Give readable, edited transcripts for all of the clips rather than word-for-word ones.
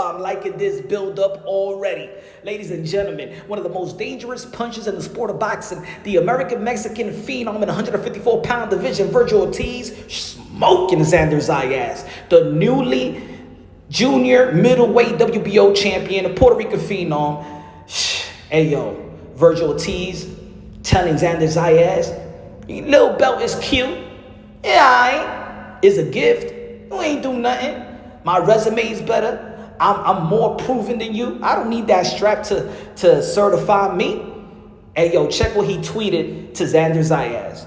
I'm liking this build-up already. Ladies and gentlemen, one of the most dangerous punches in the sport of boxing, the American-Mexican phenom in the 154-pound division, Vergil Ortiz, smoking Xander Zayas, the newly junior middleweight WBO champion, the Puerto Rican phenom. Hey, yo, Vergil Ortiz telling Xander Zayas, little belt is cute. Yeah, it's a gift. You ain't do nothing. My resume is better. I'm more proven than you. I don't need that strap to certify me. Hey, yo, check what he tweeted to Xander Zayas.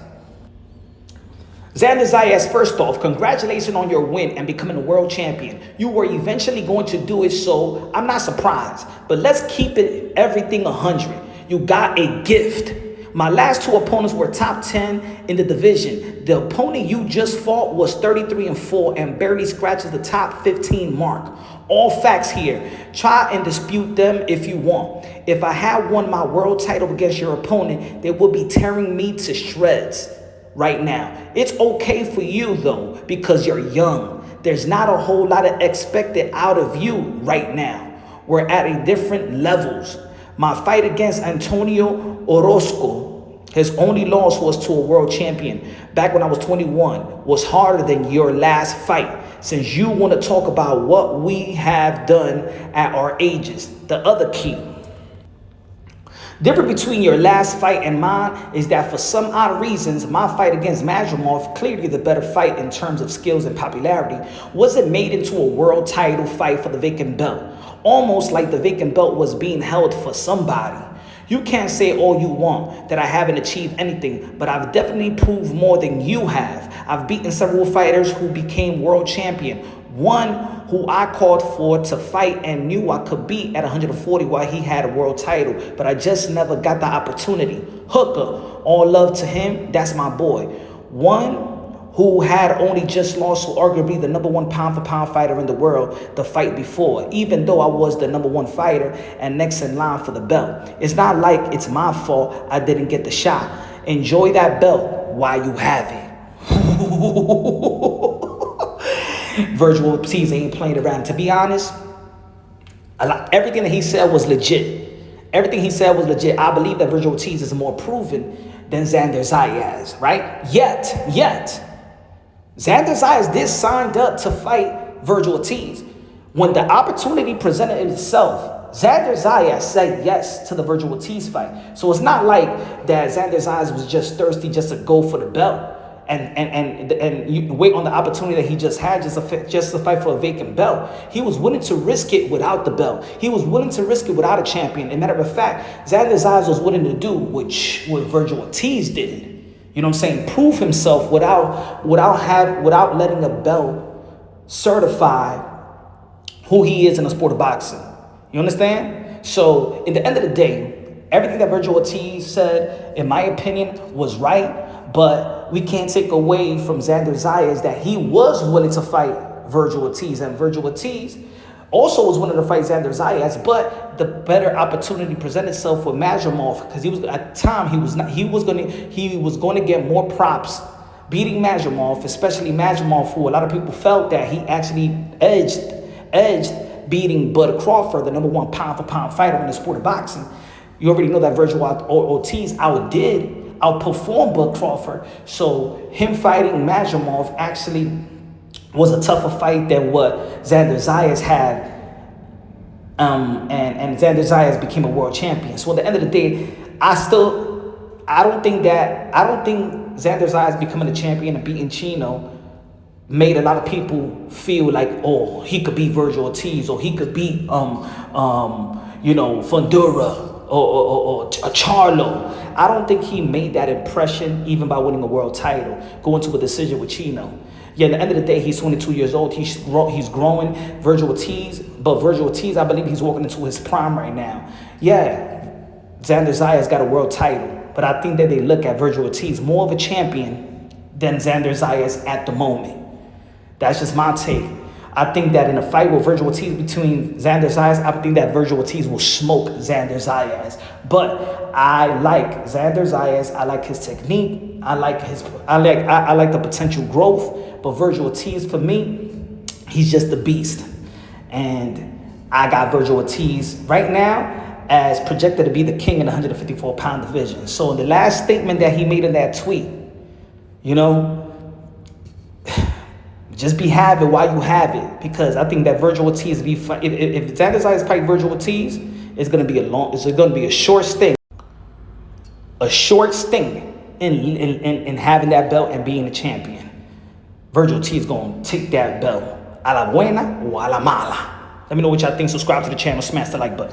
Xander Zayas, first off, congratulations on your win and becoming a world champion. You were eventually going to do it, so I'm not surprised. But let's keep it everything 100. You got a gift. My last two opponents were top 10 in the division. The opponent you just fought was 33-4 and barely scratches the top 15 mark. All facts here. Try and dispute them if you want. If I had won my world title against your opponent, they would be tearing me to shreds right now. It's okay for you though, because you're young. There's not a whole lot of expected out of you right now. We're at a different levels. My fight against Antonio Orozco, his only loss was to a world champion back when I was 21, was harder than your last fight. Since you want to talk about what we have done at our ages, the other key. Difference between your last fight and mine is that for some odd reasons, my fight against Madrimov, clearly the better fight in terms of skills and popularity, wasn't made into a world title fight for the vacant belt. Almost like the vacant belt was being held for somebody. You can't say all you want that I haven't achieved anything, but I've definitely proved more than you have. I've beaten several fighters who became world champion. One who I called for to fight and knew I could beat at 140 while he had a world title, but I just never got the opportunity. Hooker, all love to him, that's my boy. One who had only just lost to arguably the #1 pound-for-pound fighter in the world the fight before, even though I was the #1 fighter and next in line for the belt. It's not like it's my fault I didn't get the shot. Enjoy that belt while you have it. Vergil Ortiz ain't playing around. To be honest, everything that he said was legit. Everything he said was legit. I believe that Vergil Ortiz is more proven than Xander Zayas, right? Yet, Xander Zayas did sign up to fight Vergil Ortiz. When the opportunity presented itself, Xander Zayas said yes to the Vergil Ortiz fight. So it's not like that Xander Zayas was just thirsty just to go for the belt and you wait on the opportunity that he just had just to fight for a vacant belt. He was willing to risk it without the belt. He was willing to risk it without a champion. As a matter of fact, Xander Zayas was willing to do what Vergil Ortiz did. You know what I'm saying? Prove himself without letting a belt certify who he is in the sport of boxing. You understand? So, in the end of the day, everything that Vergil Ortiz said, in my opinion, was right, but we can't take away from Xander Zayas that he was willing to fight Vergil Ortiz, and Vergil Ortiz also was willing to fight Xander Zayas, but the better opportunity presented itself with Madrimov because he was at the time he was going to get more props beating Madrimov, especially Madrimov, who a lot of people felt that he actually edged beating Bud Crawford, the #1 pound-for-pound fighter in the sport of boxing. You already know that Vergil Ortiz outperformed Bud Crawford. So him fighting Madrimov actually was a tougher fight than what Xander Zayas had. And Xander Zayas became a world champion. So at the end of the day, I don't think Xander Zayas becoming a champion and beating Chino made a lot of people feel like, oh, he could beat Vergil Ortiz, or he could beat Fundura or Charlo. I don't think he made that impression even by winning a world title, going to a decision with Chino. Yeah, at the end of the day, he's 22 years old. He's growing. Vergil Ortiz, I believe he's walking into his prime right now. Yeah, Xander Zayas got a world title, but I think that they look at Vergil Ortiz more of a champion than Xander Zayas at the moment. That's just my take. I think that in a fight with Vergil Ortiz between Xander Zayas, I think that Vergil Ortiz will smoke Xander Zayas. But I like Xander Zayas. I like his technique. I like the potential growth. But Vergil Ortiz, for me, he's just a beast. And I got Vergil Ortiz right now as projected to be the king in the 154-pound division. So in the last statement that he made in that tweet, you know, just be have it while you have it, because I think that Vergil Ortiz, if Xander Zayas fight Vergil Ortiz, it's gonna be a short stint in having that belt and being a champion. Vergil Ortiz gonna take that belt a la buena or a la mala. Let me know what y'all think. Subscribe to the channel, smash the like button.